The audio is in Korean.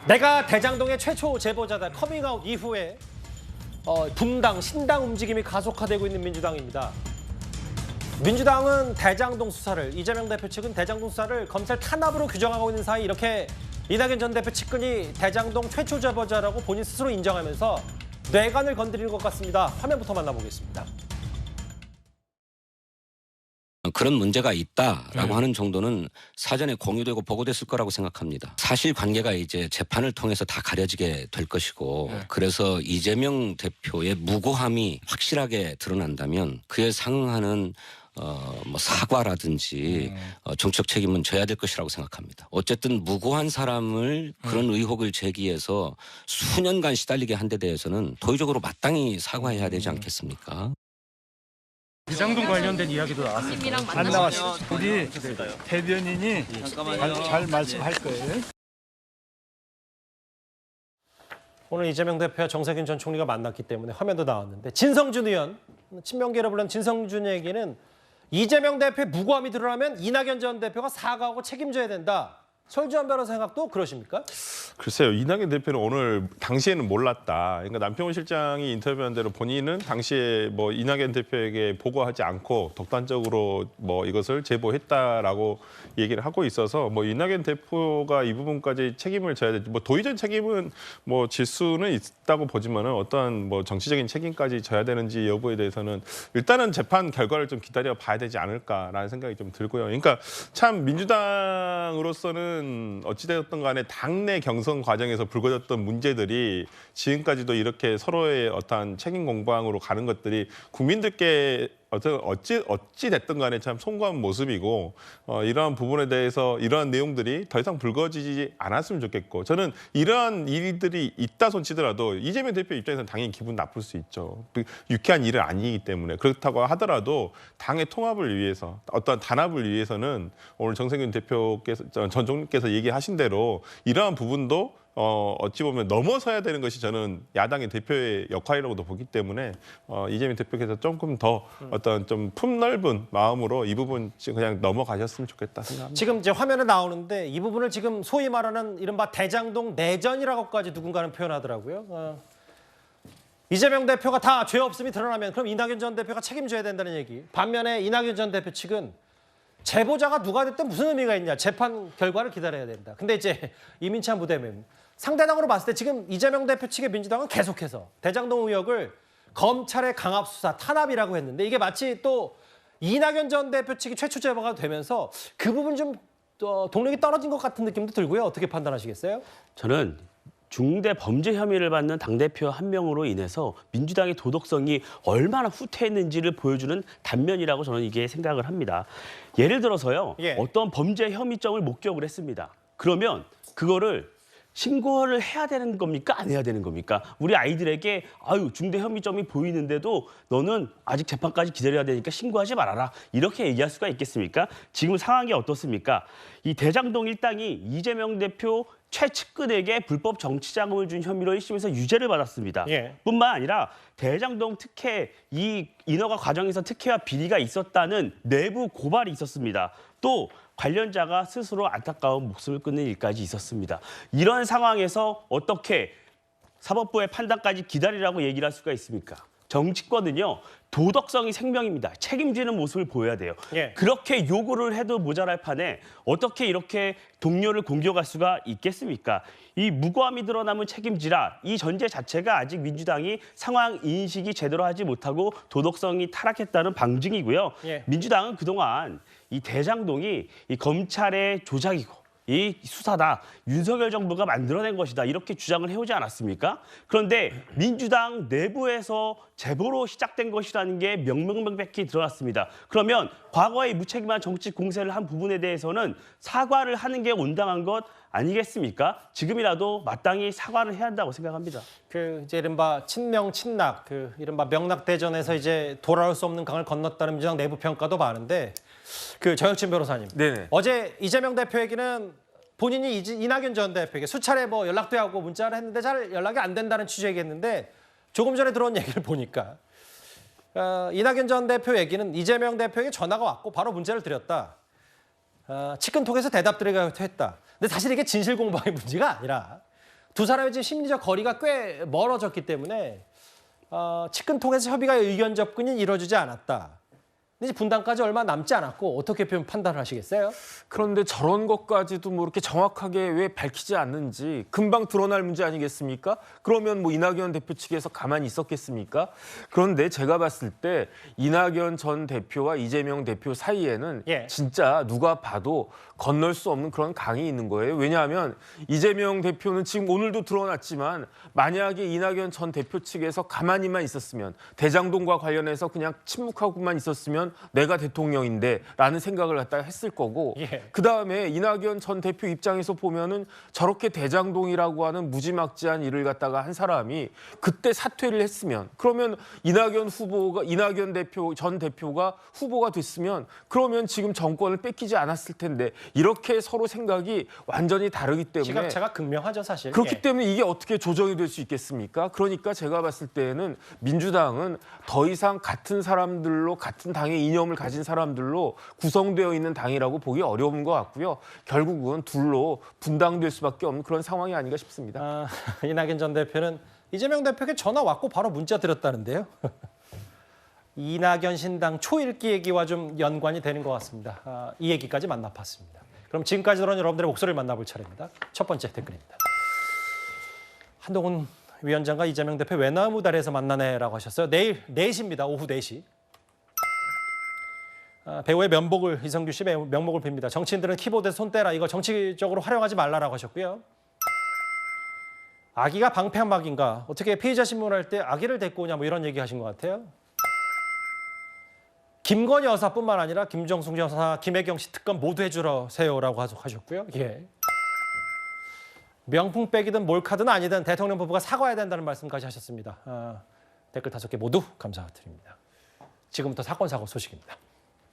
내가 대장동의 최초 제보자다. 커밍아웃 이후에 분당, 신당 움직임이 가속화되고 있는 민주당입니다. 민주당은 대장동 수사를, 이재명 대표 측은 대장동 수사를 검찰 탄압으로 규정하고 있는 사이 이렇게 이낙연 전 대표 측근이 대장동 최초 제보자라고 본인 스스로 인정하면서 뇌관을 건드리는 것 같습니다. 화면부터 만나보겠습니다. 그런 문제가 있다라고 하는 정도는 사전에 공유되고 보고됐을 거라고 생각합니다. 사실관계가 이제 재판을 통해서 다 가려지게 될 것이고 그래서 이재명 대표의 무고함이 확실하게 드러난다면 그에 상응하는 뭐 사과라든지 정치적 책임은 져야 될 것이라고 생각합니다. 어쨌든 무고한 사람을 그런 의혹을 제기해서 수년간 시달리게 한 데 대해서는 도의적으로 마땅히 사과해야 되지 않겠습니까? 대장동 관련된 이야기도 나왔습니다. 안 나왔어요. 우리 대변인이 잘 말씀할 거예요. 오늘 이재명 대표와 정세균 전 총리가 만났기 때문에 화면도 나왔는데 진성준 의원, 친명계로 불리는 진성준 얘기는 이재명 대표의 무고함이 드러나면 이낙연 전 대표가 사과하고 책임져야 된다. 설주한 변호사 생각도 그러십니까? 글쎄요. 이낙연 대표는 오늘 당시에는 몰랐다. 그러니까 남평원 실장이 인터뷰한 대로 본인은 당시에 뭐 이낙연 대표에게 보고하지 않고 독단적으로 뭐 이것을 제보했다라고 얘기를 하고 있어서 뭐 이낙연 대표가 이 부분까지 책임을 져야 될지 뭐 도의적 책임은 뭐 질 수는 있다고 보지만은 어떠한 뭐 정치적인 책임까지 져야 되는지 여부에 대해서는 일단은 재판 결과를 좀 기다려 봐야 되지 않을까라는 생각이 좀 들고요. 그러니까 참 민주당으로서는 어찌되었든 간에 당내 경선 과정에서 불거졌던 문제들이 지금까지도 이렇게 서로의 어떠한 책임 공방으로 가는 것들이 국민들께 어찌 됐든 간에 참 송구한 모습이고 이러한 부분에 대해서 이러한 내용들이 더 이상 불거지지 않았으면 좋겠고 저는 이러한 일들이 있다 손치더라도 이재명 대표 입장에서는 당연히 기분 나쁠 수 있죠. 유쾌한 일은 아니기 때문에 그렇다고 하더라도 당의 통합을 위해서 어떤 단합을 위해서는 오늘 정세균 대표께서 전 총리께서 얘기하신 대로 이러한 부분도 어찌 보면 넘어서야 되는 것이 저는 야당의 대표의 역할이라고도 보기 때문에 이재명 대표께서 조금 더 어떤 좀 품넓은 마음으로 이 부분 그냥 넘어가셨으면 좋겠다 생각합니다. 지금 이제 화면에 나오는데 이 부분을 지금 소위 말하는 이른바 대장동 내전이라고까지 누군가는 표현하더라고요. 이재명 대표가 다 죄 없음이 드러나면 그럼 이낙연 전 대표가 책임져야 된다는 얘기. 반면에 이낙연 전 대표 측은 제보자가 누가 됐든 무슨 의미가 있냐. 재판 결과를 기다려야 된다. 근데 이제 이민찬 부대변인 상대당으로 봤을 때 지금 이재명 대표 측의 민주당은 계속해서 대장동 의혹을 검찰의 강압 수사 탄압이라고 했는데 이게 마치 또 이낙연 전 대표 측이 최초 제보가 되면서 그 부분 좀 동력이 떨어진 것 같은 느낌도 들고요. 어떻게 판단하시겠어요? 저는 중대 범죄 혐의를 받는 당대표 한 명으로 인해서 민주당의 도덕성이 얼마나 후퇴했는지를 보여주는 단면이라고 저는 이게 생각을 합니다. 예를 들어서요. 어떤 범죄 혐의점을 목격을 했습니다. 그러면 그거를 신고를 해야 되는 겁니까? 안 해야 되는 겁니까? 우리 아이들에게 중대 혐의점이 보이는데도 너는 아직 재판까지 기다려야 되니까 신고하지 말아라. 이렇게 얘기할 수가 있겠습니까? 지금 상황이 어떻습니까? 이 대장동 일당이 이재명 대표 최측근에게 불법 정치자금을 준 혐의로 1심에서 유죄를 받았습니다. 뿐만 아니라 대장동 특혜, 이 인허가 과정에서 특혜와 비리가 있었다는 내부 고발이 있었습니다. 또 관련자가 스스로 안타까운 목숨을 끊는 일까지 있었습니다. 이런 상황에서 어떻게 사법부의 판단까지 기다리라고 얘기를 할 수가 있습니까? 정치권은요. 도덕성이 생명입니다. 책임지는 모습을 보여야 돼요. 그렇게 요구를 해도 모자랄 판에 어떻게 이렇게 동료를 공격할 수가 있겠습니까? 이 무고함이 드러나면 책임지라. 이 전제 자체가 아직 민주당이 상황 인식이 제대로 하지 못하고 도덕성이 타락했다는 방증이고요. 민주당은 그동안 이 대장동이 이 검찰의 조작이고 이 수사다. 윤석열 정부가 만들어낸 것이다. 이렇게 주장을 해오지 않았습니까? 그런데 민주당 내부에서 제보로 시작된 것이라는 게 명명백백히 드러났습니다. 그러면 과거에 무책임한 정치 공세를 한 부분에 대해서는 사과를 하는 게 온당한 것 아니겠습니까? 지금이라도 마땅히 사과를 해야 한다고 생각합니다. 이제 이른바 친명 친낙, 이른바 명락대전에서 이제 돌아올 수 없는 강을 건넜다는 민주당 내부 평가도 많은데 정혁진 변호사님. 어제 이재명 대표에게는 본인이 이낙연 전 대표에게 수차례 뭐 연락도 하고 문자를 했는데 잘 연락이 안 된다는 취지 얘기했는데 조금 전에 들어온 얘기를 보니까 이낙연 전 대표 얘기는 이재명 대표에게 전화가 왔고 바로 문자를 드렸다. 측근 통해서 대답 드리기로 했다. 근데 사실 이게 진실 공방의 문제가 아니라 두 사람의 지금 심리적 거리가 꽤 멀어졌기 때문에 측근 통해서 협의가 의견 접근이 이루어지지 않았다. 근데 이제 분당까지 얼마 남지 않았고 어떻게 판단을 하시겠어요? 그런데 저런 것까지도 뭐 이렇게 정확하게 왜 밝히지 않는지 금방 드러날 문제 아니겠습니까? 그러면 뭐 이낙연 대표 측에서 가만히 있었겠습니까? 그런데 제가 봤을 때 이낙연 전 대표와 이재명 대표 사이에는 예. 진짜 누가 봐도 건널 수 없는 그런 강이 있는 거예요. 왜냐하면 이재명 대표는 지금 오늘도 드러났지만 만약에 이낙연 전 대표 측에서 가만히만 있었으면 대장동과 관련해서 그냥 침묵하고만 있었으면 내가 대통령인데 라는 생각을 갖다가 했을 거고 예. 그다음에 이낙연 전 대표 입장에서 보면은 저렇게 대장동이라고 하는 무지막지한 일을 갖다가 한 사람이 그때 사퇴를 했으면 그러면 이낙연 전 대표가 후보가 됐으면 그러면 지금 정권을 뺏기지 않았을 텐데 이렇게 서로 생각이 완전히 다르기 때문에 시각차가 극명하죠, 사실. 그렇기 예. 때문에 이게 어떻게 조정이 될 수 있겠습니까? 그러니까 제가 봤을 때는 민주당은 더 이상 같은 사람들로 같은 당의 이념을 가진 사람들로 구성되어 있는 당이라고 보기 어려운 것 같고요. 결국은 둘로 분당될 수밖에 없는 그런 상황이 아닌가 싶습니다. 이낙연 전 대표는 이재명 대표에게 전화 왔고 바로 문자 드렸다는데요. 이낙연 신당 초읽기 얘기와 좀 연관이 되는 것 같습니다. 이 얘기까지 만나봤습니다. 그럼 지금까지 들은 여러분들의 목소리를 만나볼 차례입니다. 첫 번째 댓글입니다. 한동훈 위원장과 이재명 대표 외나무 다리에서 만나네라고 하셨어요. 내일 4시입니다. 오후 4시. 배우의 면복을 이성규 씨 명목을 빕니다. 정치인들은 키보드에 손 떼라. 이거 정치적으로 활용하지 말라라고 하셨고요. 아기가 방패막인가? 어떻게 피의자 신문할 때 아기를 데리고 오냐? 뭐 이런 얘기 하신 것 같아요. 김건희 여사뿐만 아니라 김정숙 여사, 김혜경 씨 특검 모두 해주세요라고 하셨고요. 예. 명품 백이든 몰카든 아니든 대통령 부부가 사과해야 된다는 말씀까지 하셨습니다. 댓글 5개 모두 감사드립니다. 지금부터 사건 사고 소식입니다.